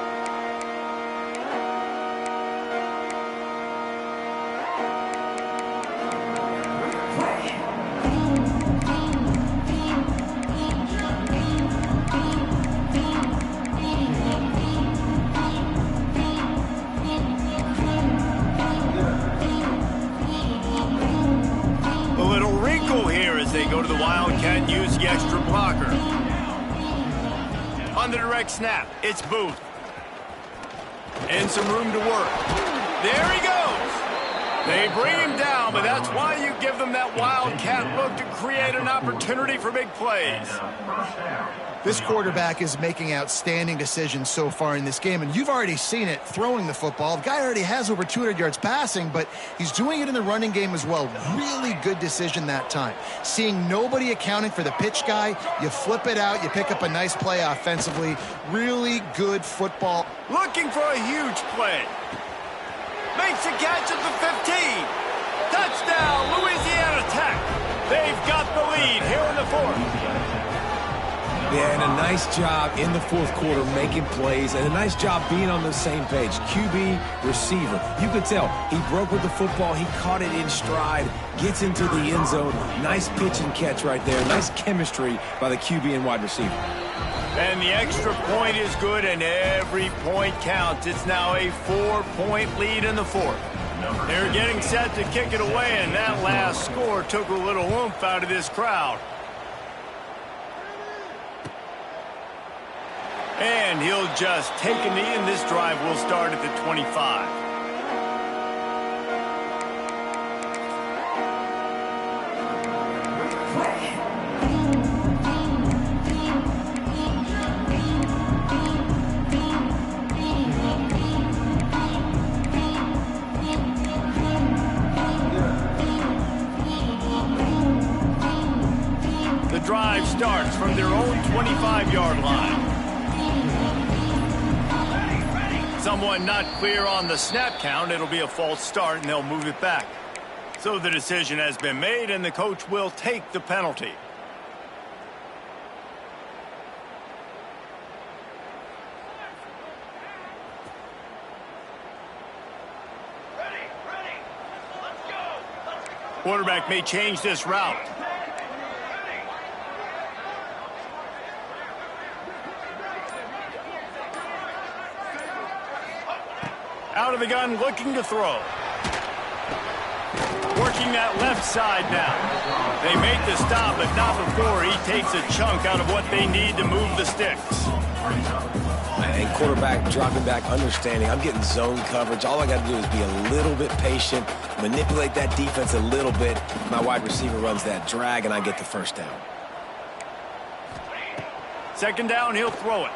A little wrinkle here as they go to the Wildcat and use the extra blocker. On the direct snap, it's Booth. And some room to work. There he goes. They bring him down, but that's why you give them that Wildcat look to create an opportunity for big plays. This quarterback is making outstanding decisions so far in this game, and you've already seen it throwing the football. The guy already has over 200 yards passing, but he's doing it in the running game as well. Really good decision that time. Seeing nobody accounting for the pitch guy, you flip it out, you pick up a nice play offensively. Really good football. Looking for a huge play. Makes a catch at the 15. Touchdown, Louisiana Tech. They've got the lead here in the fourth. Yeah, and a nice job in the fourth quarter making plays, and a nice job being on the same page. QB, receiver. You could tell he broke with the football. He caught it in stride, gets into the end zone. Nice pitch and catch right there. Nice chemistry by the QB and wide receiver. And the extra point is good, and every point counts. It's now a 4-point lead in the fourth. They're getting set to kick it away, and that last score took a little oomph out of this crowd. And he'll just take a knee, and this drive will start at the 25. The drive starts from their own 25-yard line. Someone not clear on the snap count. It'll be a false start, and they'll move it back. So the decision has been made, and the coach will take the penalty. Ready. Let's go. Quarterback may change this route. Out of the gun, looking to throw. Working that left side now. They make the stop, but not before he takes a chunk out of what they need to move the sticks. And quarterback dropping back, understanding I'm getting zone coverage. All I got to do is be a little bit patient, manipulate that defense a little bit. My wide receiver runs that drag, and I get the first down. Second down, he'll throw it.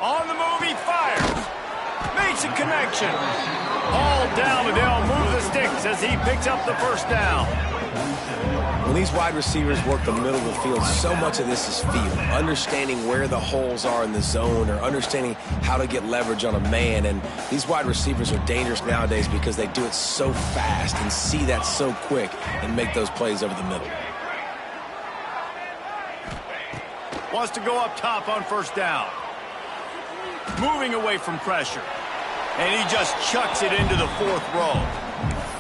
On the move, he fires. Makes a connection. All down, but they'll move the sticks as he picks up the first down. When these wide receivers work the middle of the field, so much of this is feel. Understanding where the holes are in the zone, or understanding how to get leverage on a man. And these wide receivers are dangerous nowadays because they do it so fast and see that so quick and make those plays over the middle. Wants to go up top on first down. Moving away from pressure. And he just chucks it into the fourth row.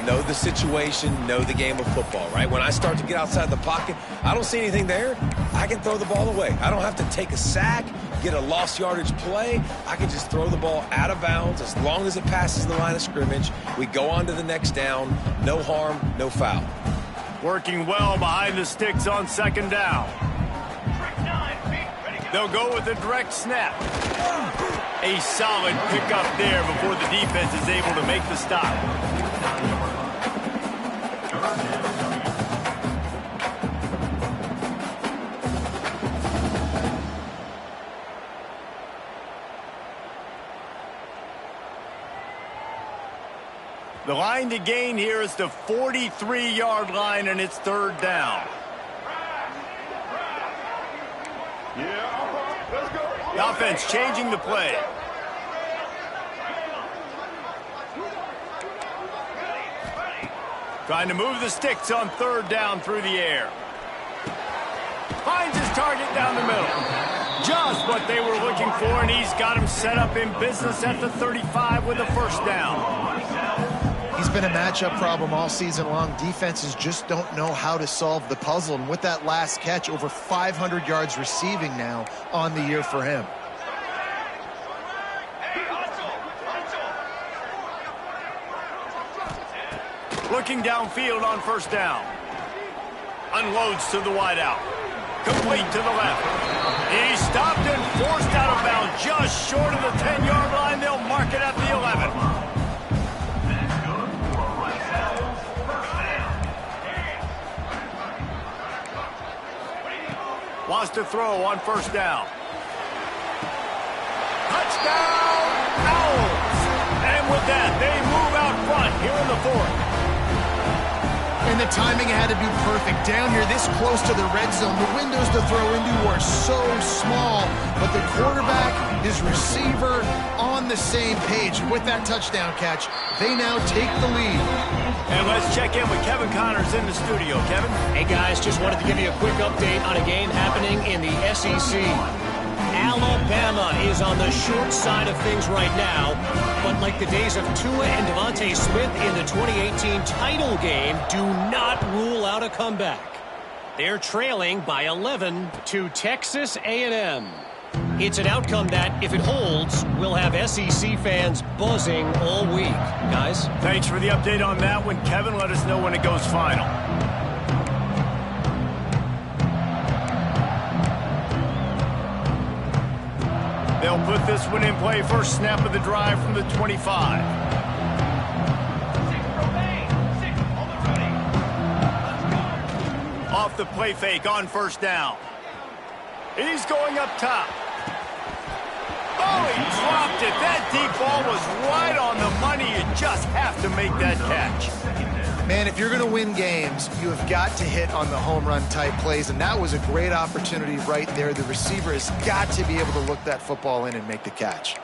Know the situation, know the game of football, right? When I start to get outside the pocket, I don't see anything there. I can throw the ball away. I don't have to take a sack, get a lost yardage play. I can just throw the ball out of bounds as long as it passes the line of scrimmage. We go on to the next down. No harm, no foul. Working well behind the sticks on second down. They'll go with a direct snap. A solid pickup there before the defense is able to make the stop. The line to gain here is the 43-yard line, and it's third down. The offense changing the play. Trying to move the sticks on third down through the air. Finds his target down the middle. Just what they were looking for, and he's got him set up in business at the 35 with a first down. He's been a matchup problem all season long. Defenses just don't know how to solve the puzzle, and with that last catch, over 500 yards receiving now on the year for him. Looking downfield on first down. Unloads to the wideout. Complete to the left. He's stopped and forced out of bounds just short of the 10-yard line. They'll mark it at the 11. Wants to throw on first down. Touchdown, Owls! And with that, they move out front here in the fourth. And the timing had to be perfect. Down here this close to the red zone, the windows to throw into are so small, but the quarterback, his receiver, on the same page. With that touchdown catch, they now take the lead. And let's check in with Kevin Connors in the studio. Kevin? Hey, guys, just wanted to give you a quick update on a game happening in the SEC. Alabama is on the short side of things right now, but like the days of Tua and Devontae Smith in the 2018 title game, do not rule out a comeback. They're trailing by 11 to Texas A&M. It's an outcome that, if it holds, will have SEC fans buzzing all week. Guys? Thanks for the update on that one, Kevin. Let us know when it goes final. They'll put this one in play. First snap of the drive from the 25. Off the play fake on first down. He's going up top. Oh, he dropped it. That deep ball was right on the money. You just have to make that catch. Man, if you're going to win games, you have got to hit on the home run type plays, and that was a great opportunity right there. The receiver has got to be able to look that football in and make the catch.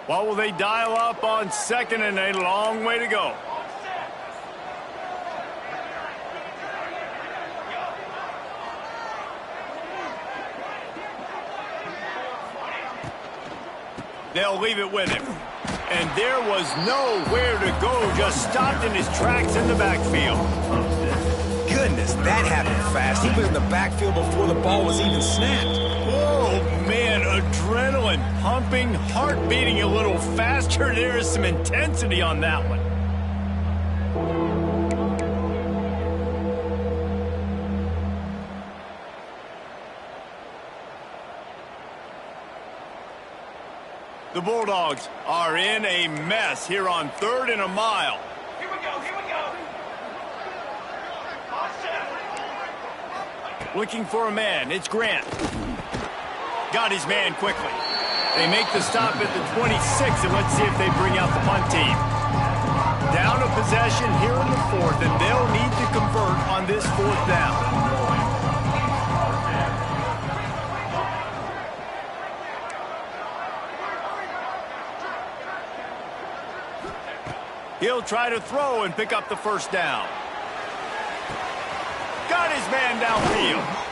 What will they dial up on second and a long way to go? They'll leave it with him. And there was nowhere to go, just stopped in his tracks in the backfield. Goodness, that happened fast. He was in the backfield before the ball was even snapped. Oh, man, adrenaline pumping, heart beating a little faster. There is some intensity on that one. The Bulldogs are in a mess here on 3rd and a mile. Here we go, here we go. Looking for a man. It's Grant. Got his man quickly. They make the stop at the 26, and let's see if they bring out the punt team. Down a possession here in the 4th, and they'll need to convert on this 4th down. He'll try to throw and pick up the first down. Got his man downfield.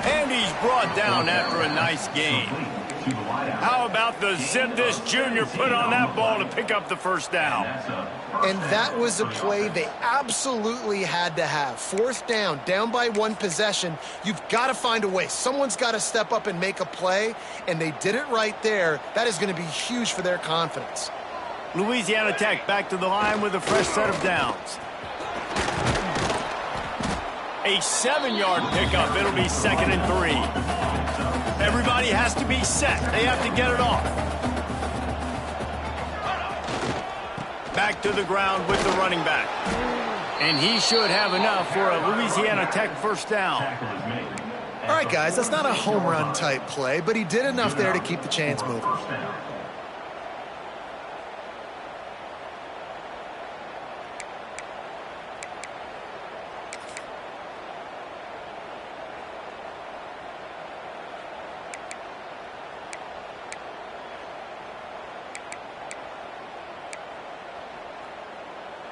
And he's brought down after a nice gain. How about the zip this junior put on that ball to pick up the first down? And that was a play they absolutely had to have. 4th down, down by 1 possession. You've got to find a way. Someone's got to step up and make a play, and they did it right there. That is going to be huge for their confidence. Louisiana Tech back to the line with a fresh set of downs. A 7-yard pickup. It'll be 2nd and 3. Everybody has to be set. They have to get it off. Back to the ground with the running back. And he should have enough for a Louisiana Tech first down. All right, guys, that's not a home run type play, but he did enough there to keep the chains moving.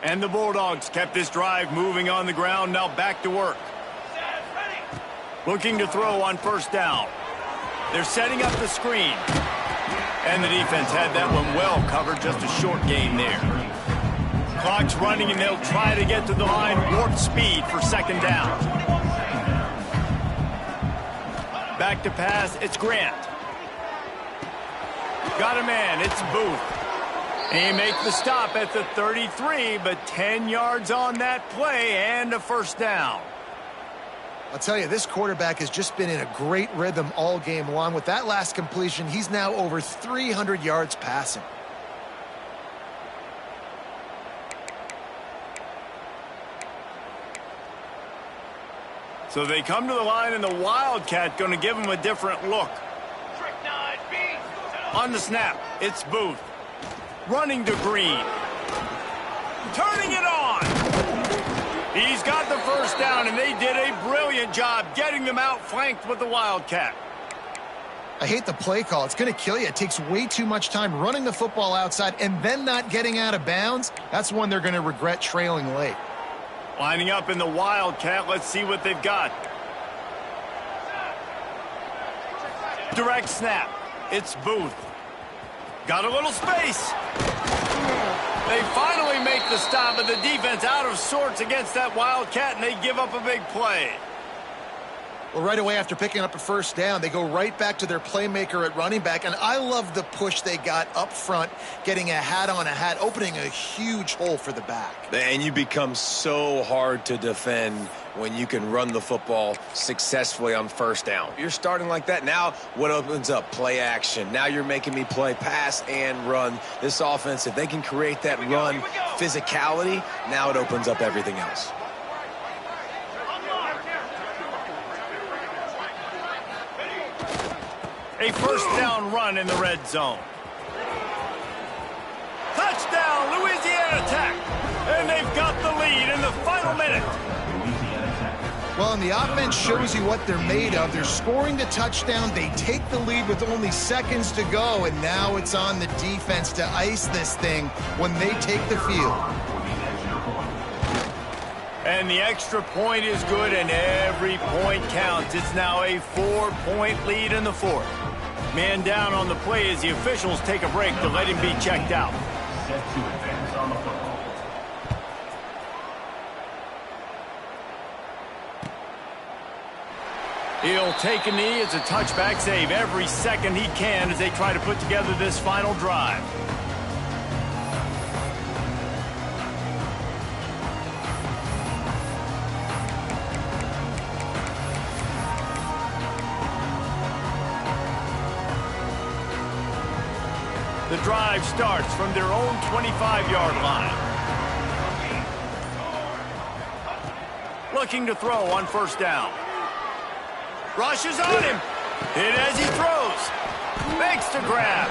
And the Bulldogs kept this drive moving on the ground. Now back to work. Looking to throw on first down. They're setting up the screen. And the defense had that one well covered. Just a short gain there. Clock's running, and they'll try to get to the line. Warp speed for second down. Back to pass. It's Grant. Got a man. It's Booth. He makes the stop at the 33, but 10 yards on that play and a first down. I'll tell you, this quarterback has just been in a great rhythm all game long. With that last completion, he's now over 300 yards passing. So they come to the line, and the Wildcat going to give him a different look. On the snap, it's Booth. Running to Green. Turning it on. He's got the first down, and they did a brilliant job getting them outflanked with the Wildcat. I hate the play call. It's going to kill you. It takes way too much time running the football outside and then not getting out of bounds. That's one they're going to regret trailing late. Lining up in the Wildcat. Let's see what they've got. Direct snap. It's Booth. Got a little space. They finally make the stop, but the defense out of sorts against that Wildcat, and they give up a big play. Well, right away after picking up a first down, they go right back to their playmaker at running back, and I love the push they got up front, getting a hat on a hat, opening a huge hole for the back. And you become so hard to defend when you can run the football successfully on first down. You're starting like that. Now what opens up? Play action. Now you're making me play pass and run. This offense, if they can create that run physicality, now it opens up everything else. A first down run in the red zone. Touchdown, Louisiana Tech. And they've got the lead in the final minute. Well, and the offense shows you what they're made of. They're scoring the touchdown. They take the lead with only seconds to go, and now it's on the defense to ice this thing when they take the field. And the extra point is good, and every point counts. It's now a 4-point lead in the fourth. Man down on the play as the officials take a break to let him be checked out. Set to advance on the football. He'll take a knee. It's a touchback save every second he can as they try to put together this final drive. The drive starts from their own 25-yard line. Looking to throw on first down. Rushes on him. Hit as he throws. Makes the grab.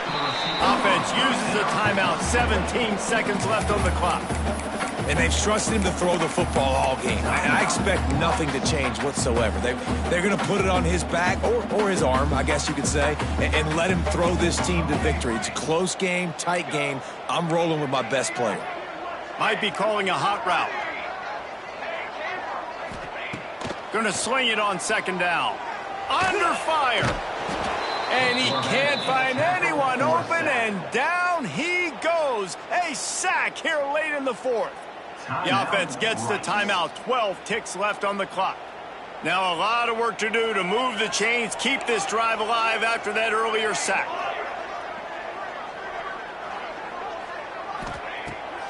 Offense uses a timeout. 17 seconds left on the clock. And they've trusted him to throw the football all game. I expect nothing to change whatsoever. They're going to put it on his back or his arm, I guess you could say, and let him throw this team to victory. It's a close game, tight game. I'm rolling with my best player. Might be calling a hot route. Going to sling it on second down. Under fire. And he can't find anyone open, and down he goes. A sack here late in the fourth. The offense gets the timeout. 12 ticks left on the clock. Now a lot of work to do to move the chains, keep this drive alive after that earlier sack.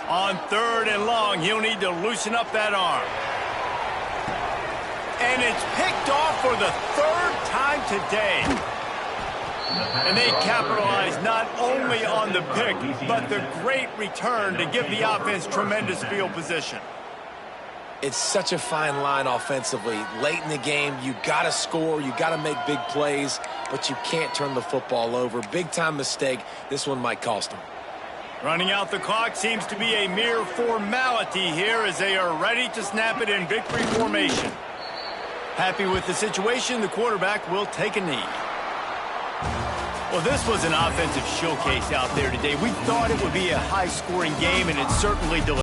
On third and long, he'll need to loosen up that arm. And it's picked off for the third time today. And they capitalize not only on the pick, but the great return to give the offense tremendous field position. It's such a fine line offensively. Late in the game, you got to score, you got to make big plays, but you can't turn the football over. Big-time mistake. This one might cost them. Running out the clock seems to be a mere formality here as they are ready to snap it in victory formation. Happy with the situation, the quarterback will take a knee. Well, this was an offensive showcase out there today. We thought it would be a high-scoring game, and it certainly delivered.